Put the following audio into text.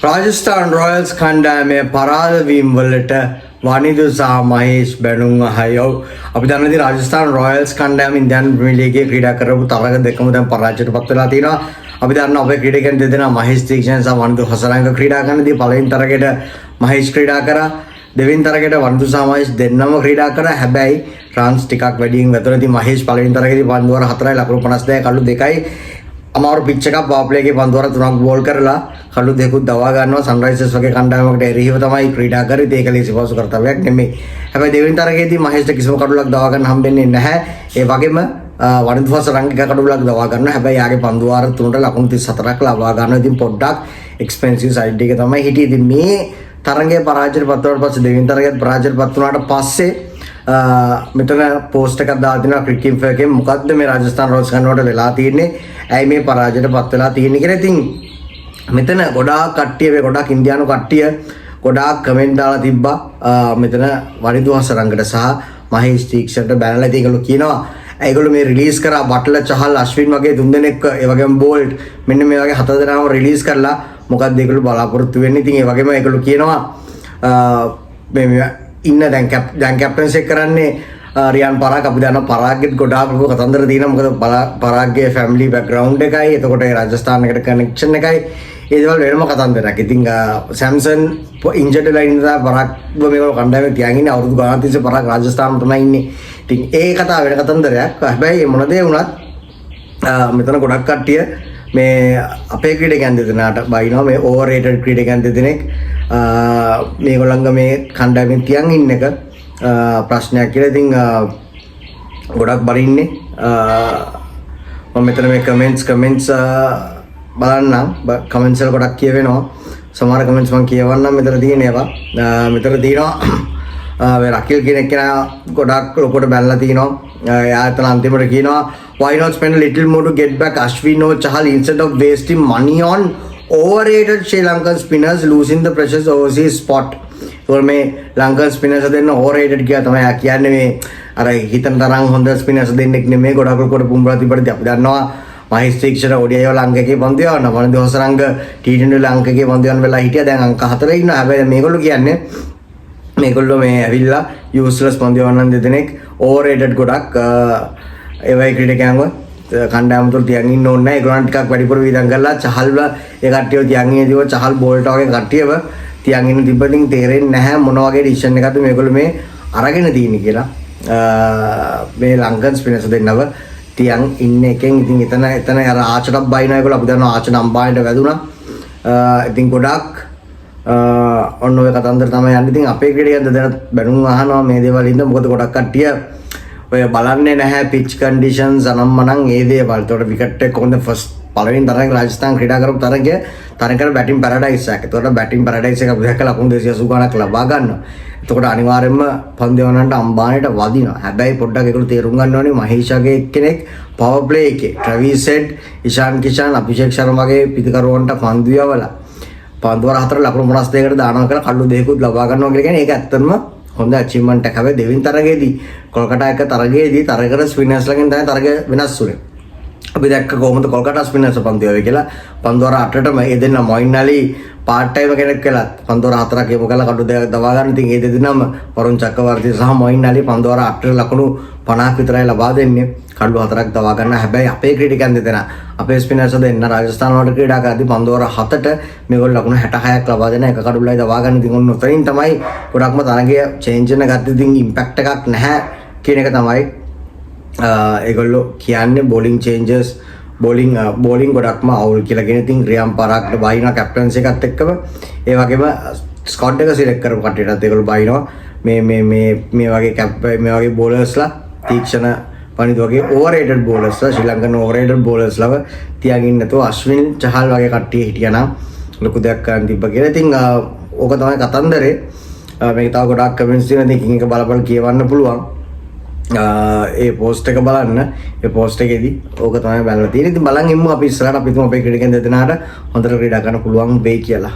Rajasthan Royals කණ්ඩායමේ පරාදවීම් වලට වනිදු සහ මහේෂ් බැනුම් අහයෝ. අපි දන්නදී රාජස්ථාන් රොයල්ස් කණ්ඩායම ඉන්දියානු ප්‍රීමියර් ලීගයේ ක්‍රීඩා කරපු තරග දෙකම දැන් පරාජයට පත් වෙලා තියෙනවා. අපි දන්නවා අපේ ක්‍රීඩකයන් දෙදෙනා මහේෂ් තීක්ෂණ සහ වනිදු හසරංග ක්‍රීඩා කරනදී පළවෙනි තරගයට මහේෂ් ක්‍රීඩා කරා. දෙවෙනි තරගයට වනිදු සහ මහේෂ් දෙන්නම ක්‍රීඩා කරා. හැබැයි රන්ස් ටිකක් වැඩියෙන් වැදුණාදී මහේෂ් පළවෙනි තරගයේදී පන්දු වර 4යි ලකුණු 52 කළු 2යි අමාරු පිච් එකක් පවර් ප්ලේ එකේ පන්දු වර 3ක් බෝල් කරලා කළු දෙකකුත් දවා ගන්නවා. සන්රයිසර්ස් වගේ කණ්ඩායමකට එරෙහිව තමයි ක්‍රීඩා කරේ. ඒක ලේසි පහසු කර්තව්‍යයක් නෙමෙයි. හැබැයි දෙවෙනි තරගයේදී මහේෂ්ට කිසිම කඩුලක් දවා ගන්න හම්බෙන්නේ නැහැ. ඒ වගේම වනිදු හසරංග එක කඩුලක් දවා ගන්නවා. හැබැයි යාගේ පන්දු වර 3ට ලකුණු 34ක් ලබා ගන්නවා. ඉතින් පොඩ්ඩක් එක්ස්පෙන්සිව් සයිඩ් එකේ තමයි හිටියේ. ඉතින් මේ තරගයේ පරාජයට පත් වුණාට පස්සේ දෙවෙනි තරගයේත් පරාජයට පත් වුණාට පස්සේ මෙතන පෝස්ට් එකක් දාලා තිනවා ක්‍රිකට් ඉන්ෆෝ එකෙන් මොකද්ද මේ රාජස්ථාන් රොයල්ස් කන්නවට වෙලා තියෙන්නේ, ඇයි මේ පරාජයට පත් වෙලා තියෙන්නේ කියලා. ඉතින් මෙතන ගොඩාක් කට්ටිය මේ ගොඩාක් ඉන්දියානු කට්ටිය ගොඩාක් කමෙන්ට් දාලා තිබ්බා මෙතන වනිදු හසරංගට සහ මහේෂ් තීක්ෂණට බැනලා ඒගොල්ලෝ කියනවා ඒගොල්ලෝ මේ රිලීස් කරා බට්ලර් චහල් අශ්වින් වගේ තුන් දෙනෙක් ඒ වගේම බෝල්ට් මෙන්න මේ වගේ හතර දෙනාම රිලීස් කරලා මොකක්ද ඒගොල්ලෝ බලාපොරොත්තු වෙන්නේ. ඉතින් ඒ වගේම ඒගොල්ලෝ කියනවා මේ ඉන්න දැන් කැප්ටන්ෂිප් කරන්නේ රියන් පරාග්. අපි දන්නවා පරාග්ගෙත් ගොඩාක් ලොකු කතන්දර තියෙනවා. මොකද පරාග්ගේ ෆැමිලි බෑග්ග්‍රවුන්ඩ් එකයි, එතකොට ඒ රාජස්ථාන එකට කනෙක්ෂන් එකයි, ඒ දේවල් වෙනම කතන්දරයක්. ඉතින් සැම්සන් ඉන්ජර්ඩ් වෙලා ඉඳලා පරාග්ව මේගොල්ලෝ කණ්ඩායමේ තියාගෙන ඉන්නේ. අවුරුදු ගානක් තිස්සේ පරාග් රාජස්ථානම තමයි ඉන්නේ. ඉතින් ඒ කතාව වෙන කතන්දරයක්. හැබැයි මොන දේ වුණත් මෙතන ගොඩක් කට්ටිය මේ අපේ ක්‍රීඩකයන් දෙදෙනාට බයිනවා මේ ඕවර්රේටඩ් ක්‍රීඩකයන් දෙදෙනෙක් මේගොල්ලන්ගේ මේ කණ්ඩායමෙන් තියන් ඉන්න එක ප්‍රශ්නයක් කියලා. ඉතින් ගොඩක් බරින්නේ මම මෙතන මේ කමෙන්ට්ස් බලන්නම්. කමෙන්ට්ස් වල ගොඩක් කියවෙනවා. සමහර කමෙන්ට්ස් මම කියවන්නම්. මෙතන තියෙන ඒවා මෙතන තියෙනවා මේ රකිල් කියන කෙනා ගොඩක් ලොකුට බැලලා තිනවා. එයා එතන අන්තිමට කියනවා why not spend a little more to get back Ashwin or Chahal instead of wasting money on overrated Sri Lankan spinners losing the precious overseas spot. ඒවල මේ ලංකන් ස්පිනර්ස් දෙන්න overrated කියලා තමයි කියන්නේ. මේ අර හිතන තරම් හොඳ ස්පිනර්ස් දෙන්නෙක් නෙමෙයි. ගොඩක් කොට පුම්බලා තිබ්බට අපි දන්නවා මහේෂ් තීක්ෂණ ODI වල අංක එකේ පන්දු යවන්න, වනිදු හසරංග T20 වල අංක එකේ පන්දු යවන්න වෙලා හිටියා. දැන් අංක 4 ඉන්නවා. හැබැයි මේගොල්ලෝ කියන්නේ මේගොල්ලෝ මේ ඇවිල්ලා useless පන්දු යවන්න දෙදෙනෙක් overrated ගොඩක් ඒ වගේ ක්‍රීඩකයන්ව කණ්ඩායම තුල තියන් ඉන්න ඕනේ නැහැ. ඒගොල්ලන් ටිකක් වැඩිපුර වීදම් කරලා චහල්ව ඒ කට්ටියව තියන් ඉන්නේදීව චහල් බෝල්ට වගේ කට්ටියව තියන් ඉන්න තිබ්බටින් තේරෙන්නේ නැහැ මොන වගේ ඩිසිෂන් එකක්ද මේගොල්ලෝ මේ අරගෙන තියෙන්නේ කියලා. මේ ලංකන් ස්පිනර්ස් දෙන්නව තියන් ඉන්න එකෙන් ඉතින් එතන අර ආචටක් බයිනවා ඒගොල්ලෝ. අපි දන්නවා ආචට අම්බායට වැදුනා. ඉතින් ගොඩක් ඔන්න ඔය කතන්දර තමයි යන්නේ. ඉතින් අපේ ක්‍රීඩකයන් දෙදෙනා බැනුම් අහනවා මේ දේවල් ඉඳන්. මොකද ගොඩක් කට්ටිය ඔය බලන්නේ නැහැ පිච් කන්ඩිෂන්ස් අනම්මනම් ඒ දේවල්. ඒතකොට විකට් එක කොහොමද ෆස්ට් පළවෙනි තරග රාජස්ථාන ක්‍රීඩා කරපු තරගයට බැටින් පැරඩයිස් එකක්. ඒතකොට බැටින් පැරඩයිස් එක අපි දැක්ක ලකුණු 280 ගණක් ලබා ගන්නවා. එතකොට අනිවාර්යයෙන්ම පන්දු යවන්නට අම්බානේට වදිනවා. හැබැයි පොඩ්ඩක් ඒගොල්ලෝ තේරුම් ගන්න ඕනේ මහේෂාගේ එක්කෙනෙක් පවර් ප්ලේ එකේ ට්‍රැවිස් හෙඩ්, ඉෂාන් කිෂාන්, අභිෂේක් ශර්මා වගේ පිටිකරුවන්ට පන්දු යවලා පන්දු වර 4 ලකුණු 52කට දානවා කියලා කල්ලු දෙකකුත් ලබා ගන්නවා කියලා කියන්නේ ඒක ඇත්තටම හොඳ අචීව්මන්ට් එකක්. හැබැයි දෙවෙනි තරගයේදී කොල්කටා එක තරගයේදී තරගකට ස්පිනර්ස් ළඟින් තමයි තරගය වෙනස් වුනේ. අපි දැක්ක කොහොමද කොල්කටා ස්පිනර්ස් පන්දු යවුවේ කියලා. පන්දු වර 8ටම ඒ දෙන්න මොයින් අලි පාර්ට් ටයිම් කෙනෙක් කියලා පන්දු වර 4ක් යමු කළා කඩු දෙකක් දවා ගන්න. ඉතින් ඒ දෙදෙනාම වරුන් චක්‍රවර්ති සහ මොයින් අලි පන්දු වර 8ට ලකුණු 50ක් විතරයි ලබා දෙන්නේ. කඩු 4ක් දවා ගන්න. හැබැයි අපේ ක්‍රීඩකයන් දෙදෙනා අපේ ස්පිනර්ස් දෙන්න රාජස්ථාන වලට ක්‍රීඩා කරද්දී පන්දු වර 7ට මේගොල්ලෝ ලකුණු 66ක් ලබා දෙන එක කඩුලයි දවා ගන්න. ඉතින් ඔන්න උතරින් තමයි ගොඩක්ම තරගය චේන්ජ් වෙන ගත්තේ. ඉතින් ඉම්පැක්ට් එකක් නැහැ කියන එක තමයි ඒගොල්ලෝ කියන්නේ. බෝලිං චේන්ජස් බෝලිං ගොඩක්ම අවුල් කියලා කියන. ඉතින් රියන් පරාග්ට බයිනවා කැප්ටන්සි එකත් එක්කම. ඒ වගේම ස්කොඩ් එක සිලෙක්ට් කරපු කට්ටියටත් ඒගොල්ලෝ බයිනවා මේ වගේ බෝලර්ස්ලා තීක්ෂණ වනිදු වගේ ඕවර්රේටඩ් බෝලර්ස්ලා ශ්‍රී ලංකන් ඕවර්රේටඩ් බෝලර්ස්ලව තියාගෙන නැතුව අශ්වින් චහල් වගේ කට්ටිය හිටියානම් ලොකු දෙයක් කරන්න තිබ්බ කියලා. ඉතින් ඕක තමයි කතන්දරේ. මේක තව ගොඩාක් කමෙන්ට්ස් තියෙනවා. ඉතින් එක බලපන් කියවන්න පුළුවන්. ඒ පෝස්ට් එක බලන්න. ඒ පෝස්ට් එකේදී ඕක තමයි බලලා තියෙන්නේ. ඉතින් බලන් ඉමු අපි ඉස්සරහට අපි තුමු අපේ ක්‍රීඩකයන් දෙදෙනාට හොඳට ක්‍රීඩා කරන්න පුළුවන් වෙයි කියලා.